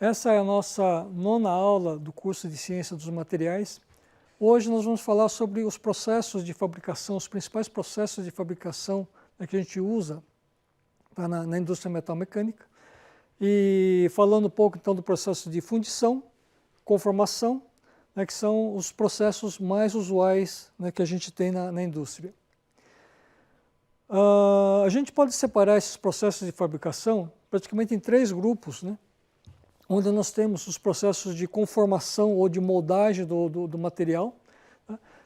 Essa é a nossa nona aula do curso de Ciência dos Materiais. Hoje nós vamos falar sobre os processos de fabricação, os principais processos de fabricação que a gente usa na indústria metalmecânica. E falando um pouco então do processo de fundição, conformação, que são os processos mais usuais que a gente tem na indústria. A gente pode separar esses processos de fabricação praticamente em três grupos, onde nós temos os processos de conformação ou de moldagem do material.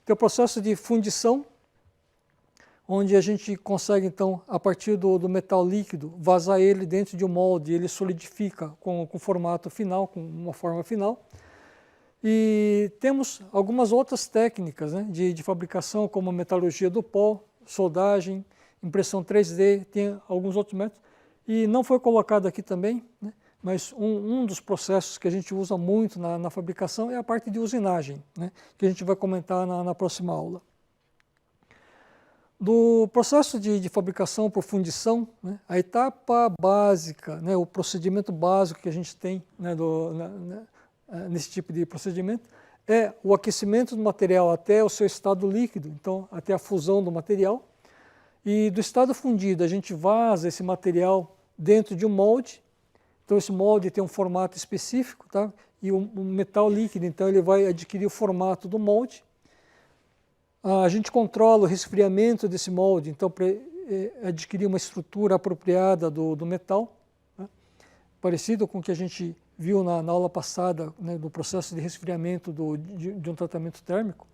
Tem o processo de fundição, onde a gente consegue, então, a partir do metal líquido, vazar ele dentro de um molde, e ele solidifica com formato final, com uma forma final. E temos algumas outras técnicas de fabricação, como a metalurgia do pó, soldagem, impressão 3D, tem alguns outros métodos. E não foi colocado aqui também, mas um dos processos que a gente usa muito na fabricação é a parte de usinagem, que a gente vai comentar na próxima aula. Do processo de fabricação por fundição, a etapa básica, o procedimento básico que a gente tem nesse tipo de procedimento é o aquecimento do material até o seu estado líquido, então até a fusão do material. E do estado fundido a gente vaza esse material dentro de um molde. Então esse molde tem um formato específico, e o metal líquido, então ele vai adquirir o formato do molde. A gente controla o resfriamento desse molde, então para adquirir uma estrutura apropriada do metal, parecido com o que a gente viu na aula passada, do processo de resfriamento de um tratamento térmico.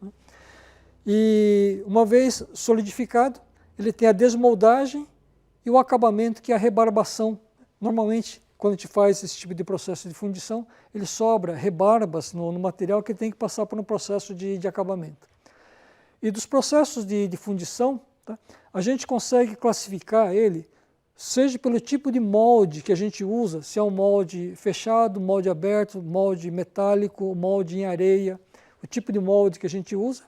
E uma vez solidificado, ele tem a desmoldagem e o acabamento, que é a rebarbação. Normalmente, quando a gente faz esse tipo de processo de fundição, ele sobra rebarbas no material que tem que passar por um processo de acabamento. E dos processos de fundição, a gente consegue classificar ele, seja pelo tipo de molde que a gente usa, se é um molde fechado, molde aberto, molde metálico, molde em areia, o tipo de molde que a gente usa,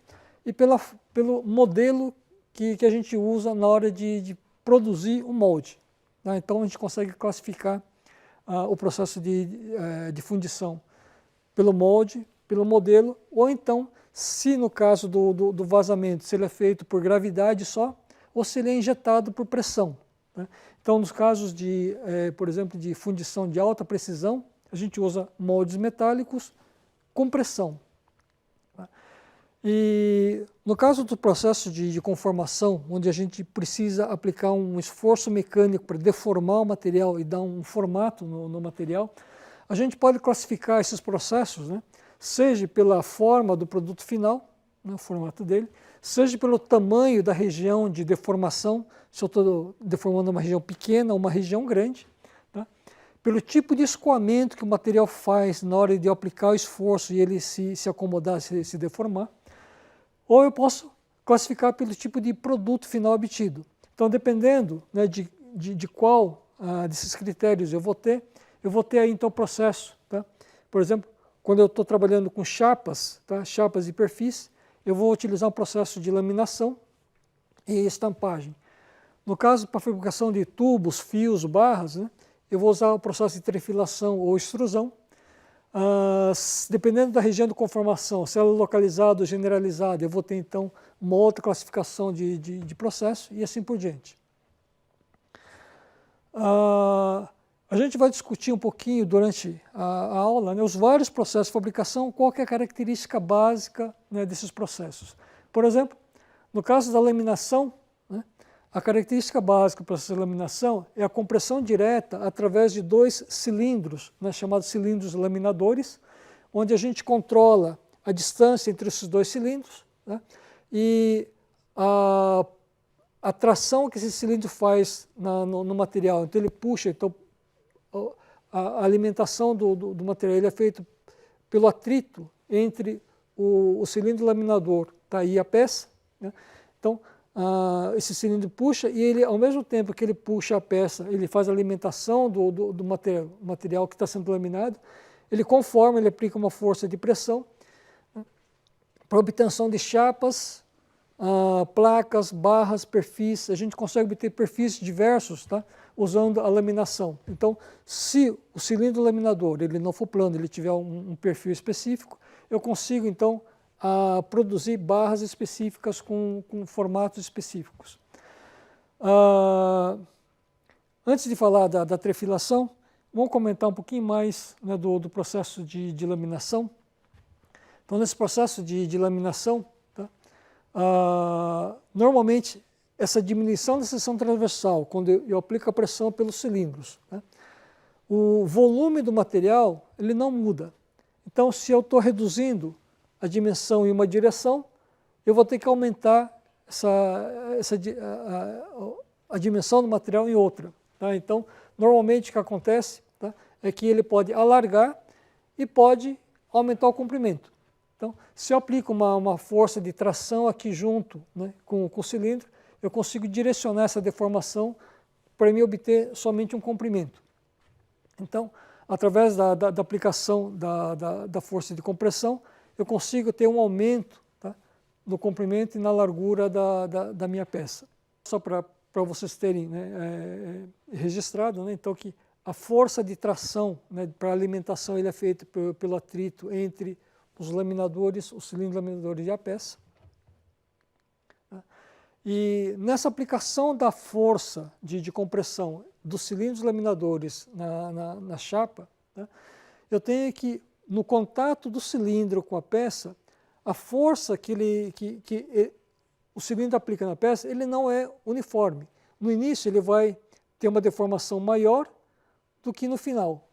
e pelo modelo que a gente usa na hora de produzir o molde. Então a gente consegue classificar o processo de fundição pelo molde, pelo modelo, ou então, se no caso do vazamento, se ele é feito por gravidade só, ou se ele é injetado por pressão. Então, nos casos por exemplo, de fundição de alta precisão, a gente usa moldes metálicos com pressão. E no caso do processo de conformação, onde a gente precisa aplicar um esforço mecânico para deformar o material e dar um formato no material, a gente pode classificar esses processos, seja pela forma do produto final, o formato dele, seja pelo tamanho da região de deformação, se eu estou deformando uma região pequena ou uma região grande, pelo tipo de escoamento que o material faz na hora de aplicar o esforço e ele se acomodar, se deformar. Ou eu posso classificar pelo tipo de produto final obtido. Então, dependendo de qual desses critérios eu vou ter aí então o processo. Por exemplo, quando eu estou trabalhando com chapas, chapas de perfis, eu vou utilizar um processo de laminação e estampagem. No caso, para a fabricação de tubos, fios, barras, eu vou usar o processo de trefilação ou extrusão. Dependendo da região de conformação, se ela é localizada ou generalizada, eu vou ter então uma outra classificação de processo e assim por diante. A gente vai discutir um pouquinho durante a aula os vários processos de fabricação, qual que é a característica básica desses processos. Por exemplo, no caso da laminação, a característica básica do processo de laminação é a compressão direta através de dois cilindros, chamados cilindros laminadores, onde a gente controla a distância entre esses dois cilindros, e a tração que esse cilindro faz no material. Então ele puxa, a alimentação do material ele é feito pelo atrito entre o cilindro laminador e a peça. Então, esse cilindro puxa e ele, ao mesmo tempo que ele puxa a peça, ele faz a alimentação do material que está sendo laminado, ele conforma, ele aplica uma força de pressão para obtenção de chapas placas, barras, perfis. A gente consegue obter perfis diversos, tá? Usando a laminação. Então, se o cilindro laminador ele não for plano, ele tiver um perfil específico, eu consigo, então, produzir barras específicas com formatos específicos. Antes de falar da trefilação, vamos comentar um pouquinho mais, né, do processo de laminação. Então, nesse processo de laminação, tá, normalmente, essa diminuição da seção transversal, quando eu aplico a pressão pelos cilindros, né, o volume do material ele não muda. Então, se eu estou reduzindo a dimensão em uma direção, eu vou ter que aumentar a dimensão do material em outra. Tá? Então, normalmente o que acontece, tá, é que ele pode alargar e pode aumentar o comprimento. Então, se eu aplico uma força de tração aqui junto, né, com o cilindro, eu consigo direcionar essa deformação para me obter somente um comprimento. Então, através da aplicação da força de compressão, eu consigo ter um aumento, tá, no comprimento e na largura da minha peça. Só para vocês terem, né, registrado, né, então que a força de tração, né, para alimentação ele é feita pelo atrito entre os laminadores, os cilindros laminadores e a peça. E nessa aplicação da força de compressão dos cilindros laminadores na chapa, né, eu tenho que, no contato do cilindro com a peça, a força que o cilindro aplica na peça, ele não é uniforme. No início ele vai ter uma deformação maior do que no final.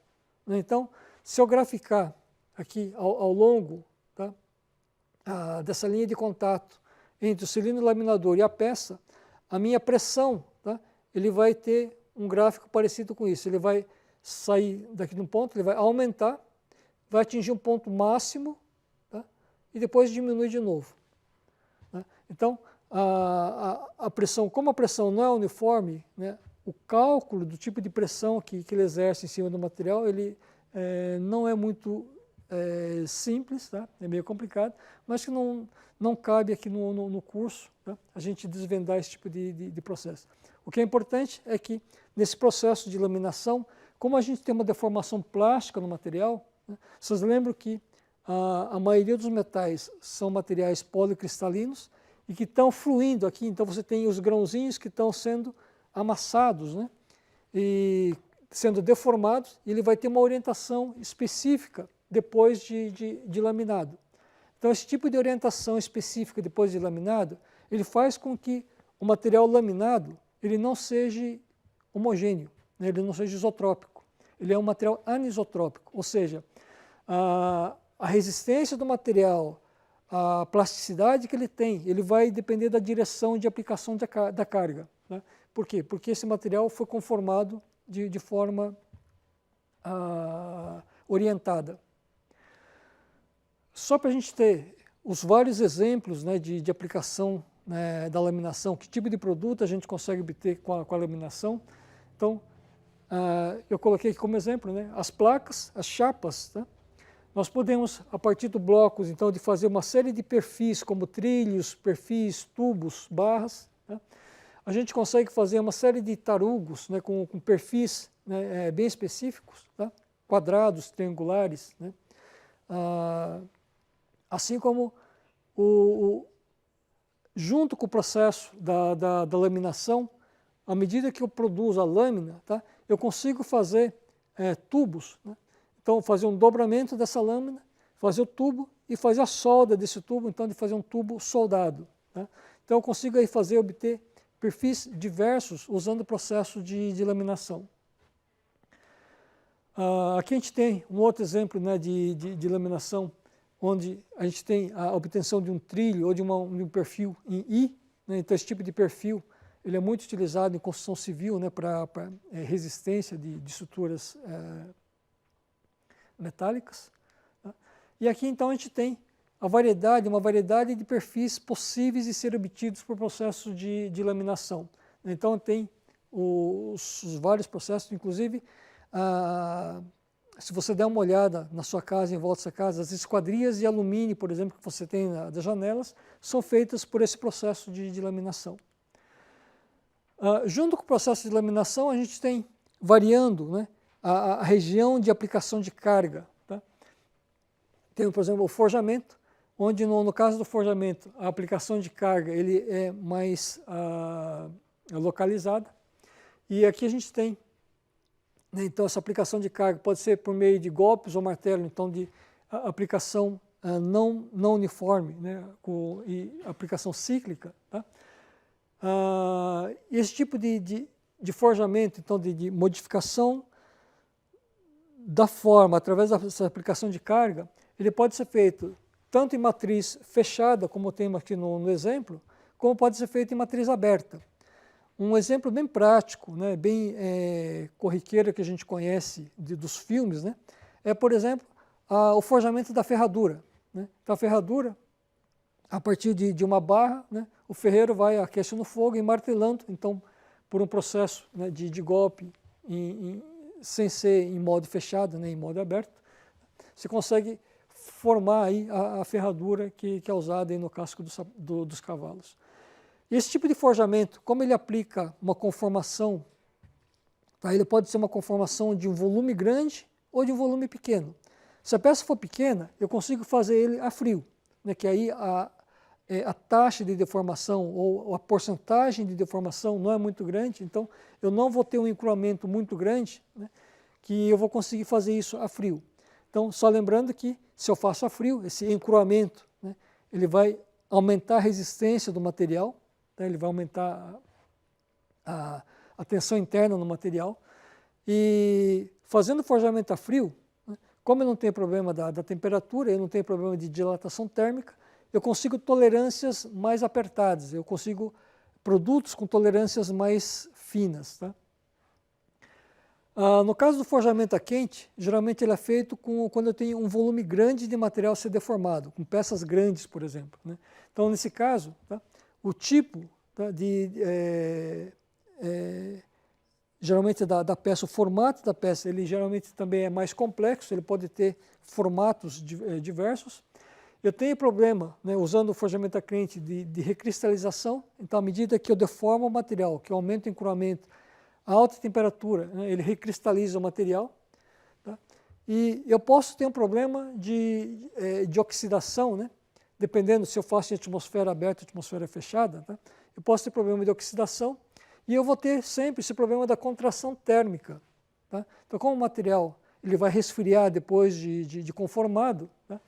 Né? Então, se eu graficar aqui ao longo, tá, dessa linha de contato entre o cilindro laminador e a peça, a minha pressão, tá, ele vai ter um gráfico parecido com isso. Ele vai sair daqui de um ponto, ele vai aumentar, vai atingir um ponto máximo, tá, e depois diminui de novo. Né? Então, a pressão, como a pressão não é uniforme, né, o cálculo do tipo de pressão que ele exerce em cima do material, ele não é muito simples, tá? É meio complicado, mas que não cabe aqui no curso, tá, a gente desvendar esse tipo de processo. O que é importante é que, nesse processo de laminação, como a gente tem uma deformação plástica no material, né, vocês lembram que a maioria dos metais são materiais policristalinos e que estão fluindo aqui, então você tem os grãozinhos que estão sendo amassados, né, e sendo deformados, e ele vai ter uma orientação específica depois de laminado. Então, esse tipo de orientação específica depois de laminado, ele faz com que o material laminado ele não seja homogêneo, né? Ele não seja isotrópico. Ele é um material anisotrópico, ou seja, a resistência do material, a plasticidade que ele tem, ele vai depender da direção de aplicação da carga. Né? Por quê? Porque esse material foi conformado de forma orientada. Só para a gente ter os vários exemplos, né, de aplicação, né, da laminação, que tipo de produto a gente consegue obter com a laminação. Então, eu coloquei aqui como exemplo, né, as placas, as chapas. Tá? Nós podemos, a partir do blocos, então, de fazer uma série de perfis, como trilhos, perfis, tubos, barras. Tá? A gente consegue fazer uma série de tarugos, né, com perfis, né, bem específicos, tá? Quadrados, triangulares, né? Assim como, junto com o processo da laminação, à medida que eu produzo a lâmina, tá, eu consigo fazer tubos. Né? Então, fazer um dobramento dessa lâmina, fazer o tubo e fazer a solda desse tubo, então, de fazer um tubo soldado. Tá? Então, eu consigo aí obter perfis diversos usando o processo de laminação. Aqui a gente tem um outro exemplo, né, de laminação, onde a gente tem a obtenção de um trilho ou de um perfil em I. Né? Então, esse tipo de perfil ele é muito utilizado em construção civil, né, para resistência de estruturas metálicas. Tá? E aqui, então, a gente tem uma variedade de perfis possíveis de ser obtidos por processo de laminação. Então, tem os vários processos, inclusive se você der uma olhada na sua casa, em volta da sua casa, as esquadrias de alumínio, por exemplo, que você tem das janelas, são feitas por esse processo de laminação. Junto com o processo de laminação, a gente tem, variando, né, a região de aplicação de carga. Tá? Tem, por exemplo, o forjamento, onde no caso do forjamento, a aplicação de carga ele é mais localizada. E aqui a gente tem, né, então essa aplicação de carga pode ser por meio de golpes ou martelo, então de aplicação não uniforme, né, e aplicação cíclica. Tá? Esse tipo de forjamento, então de modificação da forma através dessa aplicação de carga, ele pode ser feito tanto em matriz fechada, como temos aqui no exemplo, como pode ser feito em matriz aberta. Um exemplo bem prático, né, bem corriqueiro que a gente conhece dos filmes, né, é, por exemplo, o forjamento da ferradura. Né? Então, a ferradura, a partir de uma barra, né, o ferreiro vai aquecendo no fogo e martelando, então, por um processo, né, de golpe, sem ser em modo fechado, né, em modo aberto, você consegue formar aí a ferradura que é usada aí no casco dos cavalos. E esse tipo de forjamento, como ele aplica uma conformação, tá, ele pode ser uma conformação de um volume grande ou de um volume pequeno. Se a peça for pequena, eu consigo fazer ele a frio, né, que aí a taxa de deformação ou a porcentagem de deformação não é muito grande, então eu não vou ter um encruamento muito grande, né, que eu vou conseguir fazer isso a frio. Então, só lembrando que se eu faço a frio, esse encruamento, né, ele vai aumentar a resistência do material, né, ele vai aumentar a tensão interna no material, e fazendo o forjamento a frio, né, como eu não tenho problema da temperatura, eu não tenho problema de dilatação térmica, eu consigo tolerâncias mais apertadas, eu consigo produtos com tolerâncias mais finas. Tá? No caso do forjamento a quente, geralmente ele é feito quando eu tenho um volume grande de material a ser deformado, com peças grandes, por exemplo. Né? Então, nesse caso, tá, o tipo, tá, geralmente da peça, o formato da peça, ele geralmente também é mais complexo, ele pode ter formatos diversos. Eu tenho problema, né, usando o forjamento a quente de recristalização, então à medida que eu deformo o material, que eu aumento o encruamento, a alta temperatura, né, ele recristaliza o material. Tá? E eu posso ter um problema de oxidação, né, dependendo se eu faço em atmosfera aberta ou atmosfera fechada, tá? Eu posso ter problema de oxidação e eu vou ter sempre esse problema da contração térmica. Tá? Então, como o material ele vai resfriar depois de conformado, tá?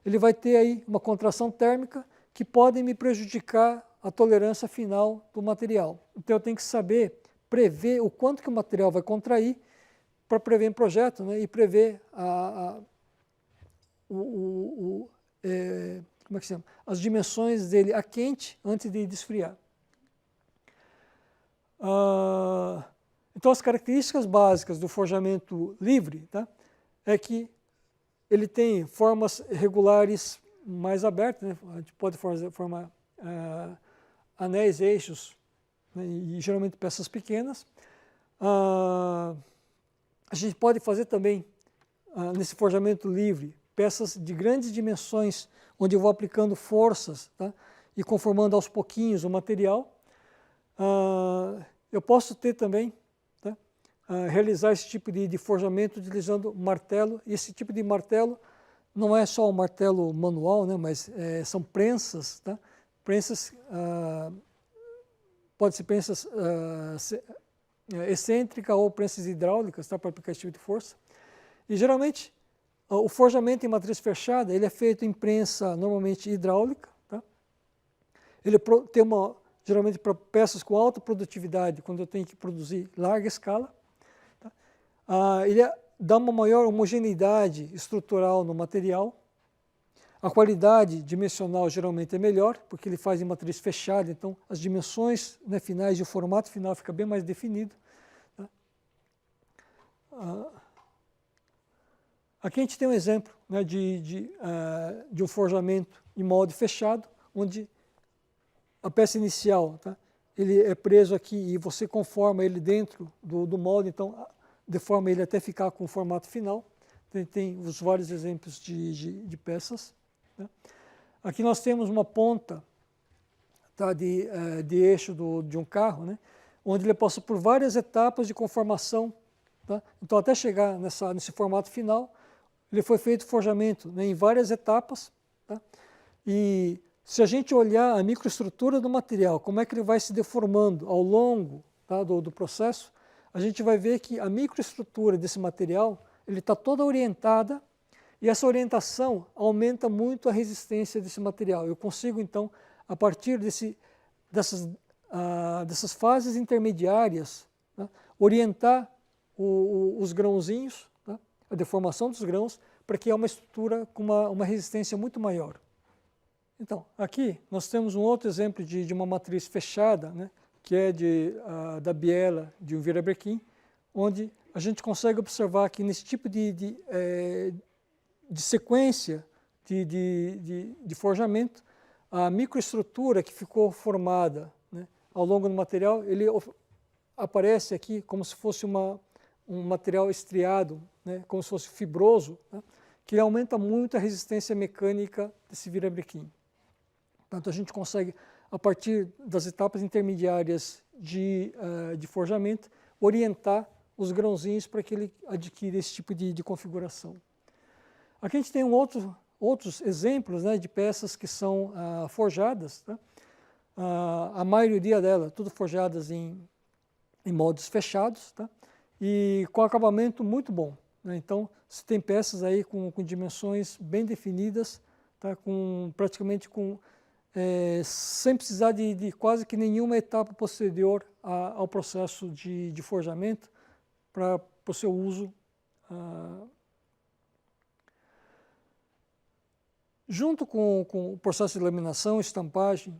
Ele vai ter aí uma contração térmica que pode me prejudicar a tolerância final do material. Então, eu tenho que saber prever o quanto que o material vai contrair para prever em projeto, né, e prever como é que se chama? As dimensões dele a quente antes de esfriar. Então, as características básicas do forjamento livre, tá, é que ele tem formas regulares mais abertas, né, a gente pode formar anéis, eixos, né, e geralmente peças pequenas. A gente pode fazer também, nesse forjamento livre, peças de grandes dimensões, onde eu vou aplicando forças, tá, e conformando aos pouquinhos o material. Eu posso ter também, tá, realizar esse tipo de forjamento utilizando martelo, e esse tipo de martelo não é só um martelo manual, né, mas são prensas, tá, prensas, pode ser prensas excêntricas ou prensas hidráulicas, tá, para aplicar esse tipo de força. E geralmente o forjamento em matriz fechada ele é feito em prensa normalmente hidráulica. Tá? Ele tem geralmente para peças com alta produtividade, quando eu tenho que produzir larga escala. Tá? Ele dá uma maior homogeneidade estrutural no material. A qualidade dimensional geralmente é melhor, porque ele faz em matriz fechada, então as dimensões, né, finais e o formato final fica bem mais definido. Tá? Aqui a gente tem um exemplo, né, de um forjamento em molde fechado, onde a peça inicial, tá, ele é preso aqui e você conforma ele dentro do molde, então deforma ele até ficar com o formato final. Tem os vários exemplos de peças. Né? Aqui nós temos uma ponta, tá, de eixo de um carro, né? Onde ele passa por várias etapas de conformação. Tá? Então, até chegar nesse formato final, ele foi feito forjamento, né, em várias etapas. Tá? E se a gente olhar a microestrutura do material, como é que ele vai se deformando ao longo, tá, do processo, a gente vai ver que a microestrutura desse material ele está toda orientada e essa orientação aumenta muito a resistência desse material. Eu consigo, então, a partir dessas fases intermediárias, né, orientar os grãozinhos, tá, a deformação dos grãos, para que é uma estrutura com uma resistência muito maior. Então, aqui nós temos um outro exemplo de uma matriz fechada, né, que é da biela de um virabrequim, onde a gente consegue observar que nesse tipo de sequência de forjamento, a microestrutura que ficou formada, né, ao longo do material, ele aparece aqui como se fosse um material estriado, né, como se fosse fibroso, né, que aumenta muito a resistência mecânica desse virabrequim. Portanto, a gente consegue, a partir das etapas intermediárias de forjamento, orientar os grãozinhos para que ele adquira esse tipo de configuração. Aqui a gente tem outros exemplos, né, de peças que são forjadas, tá? A maioria delas, tudo forjadas em moldes fechados, tá? E com acabamento muito bom. Né? Então, você tem peças aí com dimensões bem definidas, tá? Praticamente sem precisar de quase que nenhuma etapa posterior ao processo de forjamento para o seu uso. Junto com o processo de laminação, estampagem,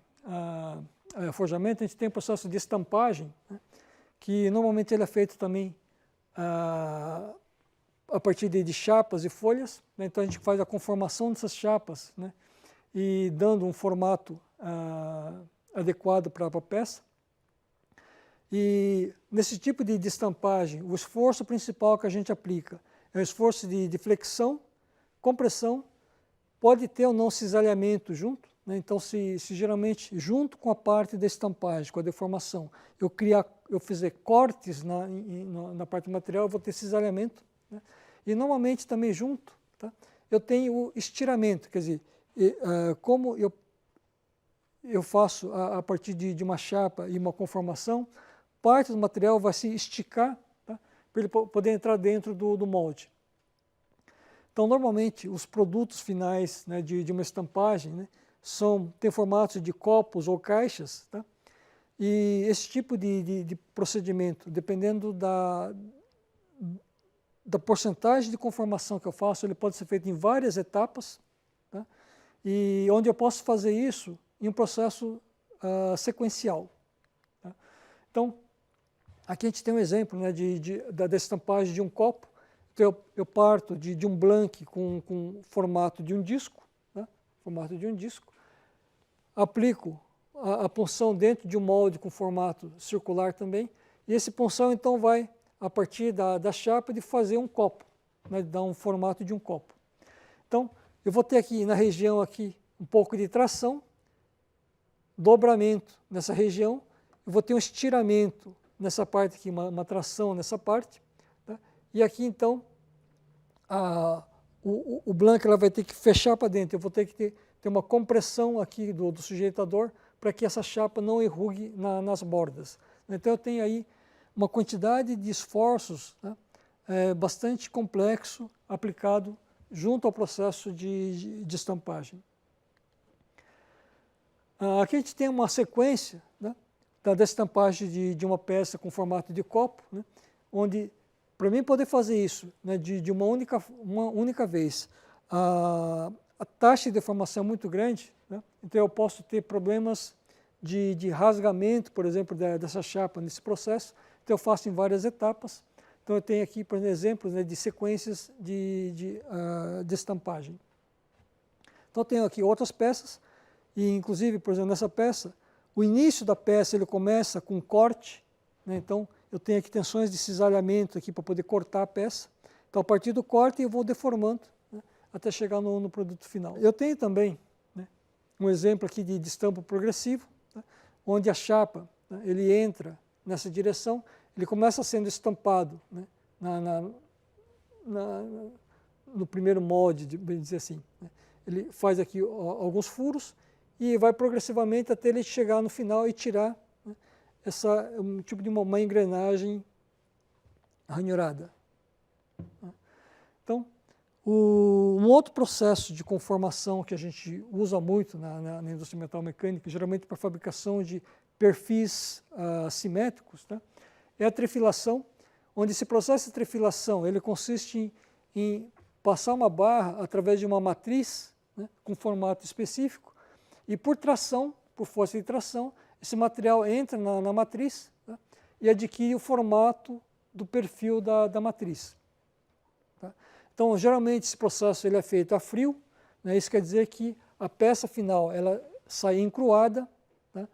forjamento, a gente tem o processo de estampagem, né, que normalmente ele é feito também a partir de chapas e folhas. Né, então a gente faz a conformação dessas chapas, né, e dando um formato adequado para a peça. E nesse tipo de estampagem, o esforço principal que a gente aplica é o esforço de flexão, compressão, pode ter ou não cisalhamento junto, né? Então se geralmente junto com a parte da estampagem, com a deformação, eu fizer cortes na parte do material, eu vou ter cisalhamento, né? E normalmente também junto, tá, eu tenho o estiramento, quer dizer, como eu faço a partir de uma chapa e uma conformação, parte do material vai se esticar, tá, para ele poder entrar dentro do molde. Então, normalmente, os produtos finais, né, de uma estampagem, né, tem formatos de copos ou caixas, tá? E esse tipo de procedimento, dependendo da porcentagem de conformação que eu faço, ele pode ser feito em várias etapas, tá? E onde eu posso fazer isso em um processo sequencial. Tá? Então, aqui a gente tem um exemplo, né, da estampagem de um copo. Então, eu parto de um blank com formato de um disco, né, aplico a punção dentro de um molde com formato circular também, e esse punção então vai, a partir da chapa, de fazer um copo, né, de dar um formato de um copo. Então, eu vou ter aqui na região aqui um pouco de tração, dobramento nessa região, eu vou ter um estiramento nessa parte aqui, uma tração nessa parte, tá? E aqui então o blank ela vai ter que fechar para dentro, eu vou ter que ter uma compressão aqui do sujeitador para que essa chapa não enrugue nas bordas. Então eu tenho aí uma quantidade de esforços, né, bastante complexo aplicado junto ao processo de estampagem. Aqui a gente tem uma sequência, né, da estampagem de uma peça com formato de copo, né, onde, para mim poder fazer isso, né, de uma única vez, a taxa de deformação é muito grande, né, então eu posso ter problemas de rasgamento, por exemplo, dessa chapa nesse processo, então eu faço em várias etapas. Então eu tenho aqui, por exemplo, exemplos, né, de sequências de estampagem. Então eu tenho aqui outras peças, e inclusive, por exemplo, nessa peça, o início da peça ele começa com corte, né, então eu tenho aqui tensões de cisalhamento aqui para poder cortar a peça, Então, a partir do corte, eu vou deformando, né, até chegar no produto final. Eu tenho também, né, um exemplo aqui de estampo progressivo, né, onde a chapa, né, ele entra nessa direção, ele começa sendo estampado, né, no primeiro molde, bem dizer assim, né. Ele faz aqui alguns furos e vai progressivamente até ele chegar no final e tirar, né, um tipo de uma engrenagem ranhurada. Então, um outro processo de conformação que a gente usa muito na indústria metal mecânica, geralmente para fabricação de perfis simétricos, né, é a trefilação, onde esse processo de trefilação ele consiste em passar uma barra através de uma matriz, né, com formato específico, e por tração, por força de tração, esse material entra na matriz, né, e adquire o formato do perfil da matriz. Tá? Então, geralmente, esse processo ele é feito a frio, né, isso quer dizer que a peça final ela sai encruada, tá,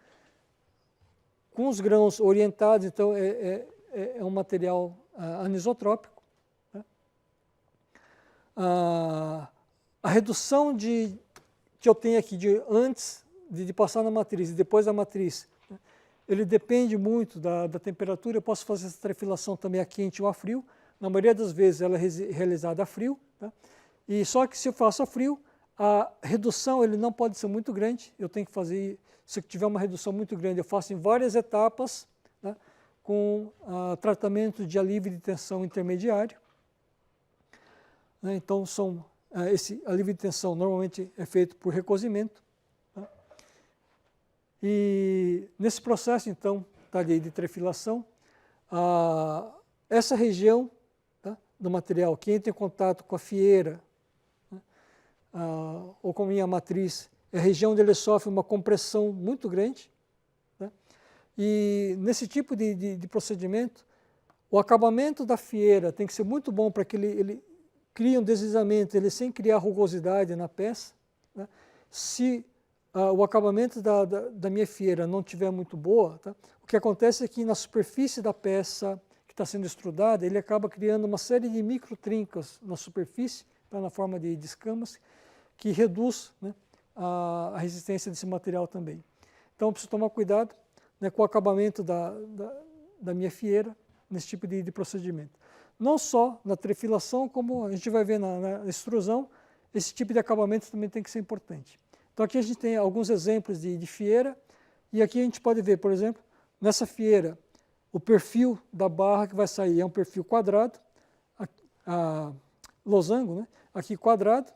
com os grãos orientados, então é um material anisotrópico. Tá? A redução que eu tenho aqui antes de passar na matriz e depois da matriz, né, ele depende muito da temperatura. Eu posso fazer essa trefilação também a quente ou a frio. Na maioria das vezes ela é realizada a frio. Tá? E só que se eu faço a frio, a redução ele não pode ser muito grande. Eu tenho que fazer, se eu tiver uma redução muito grande, eu faço em várias etapas, né, com tratamento de alívio de tensão intermediário. Né? Então, esse alívio de tensão normalmente é feito por recozimento. Tá? E nesse processo, então, tá, de trefilação, essa região, tá, do material que entra em contato com a fieira, né, ou com a minha matriz, é a região onde ele sofre uma compressão muito grande. Tá? E nesse tipo de procedimento, o acabamento da fieira tem que ser muito bom para que ele crie um deslizamento, ele sem criar rugosidade na peça. Né? Se o acabamento da minha fieira não estiver muito boa, tá? O que acontece é que na superfície da peça que está sendo estrudada, ele acaba criando uma série de microtrincas na superfície, tá? Na forma de escamas, que reduz, né, a resistência desse material também. Então, eu preciso tomar cuidado, né, com o acabamento da minha fieira nesse tipo de procedimento. Não só na trefilação, como a gente vai ver na extrusão, esse tipo de acabamento também tem que ser importante. Então aqui a gente tem alguns exemplos de fieira, e aqui a gente pode ver, por exemplo, nessa fieira, o perfil da barra que vai sair é um perfil quadrado, losango, né? Aqui quadrado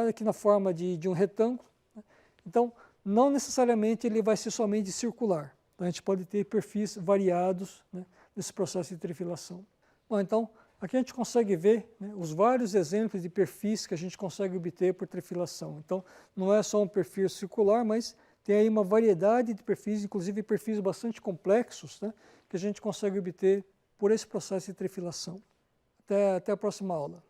aqui na forma de um retângulo. Né? Então, não necessariamente ele vai ser somente circular. Então, a gente pode ter perfis variados, né, nesse processo de trefilação. Bom, então, aqui a gente consegue ver, né, os vários exemplos de perfis que a gente consegue obter por trefilação. Então, não é só um perfil circular, mas tem aí uma variedade de perfis, inclusive perfis bastante complexos, né, que a gente consegue obter por esse processo de trefilação. Até a próxima aula.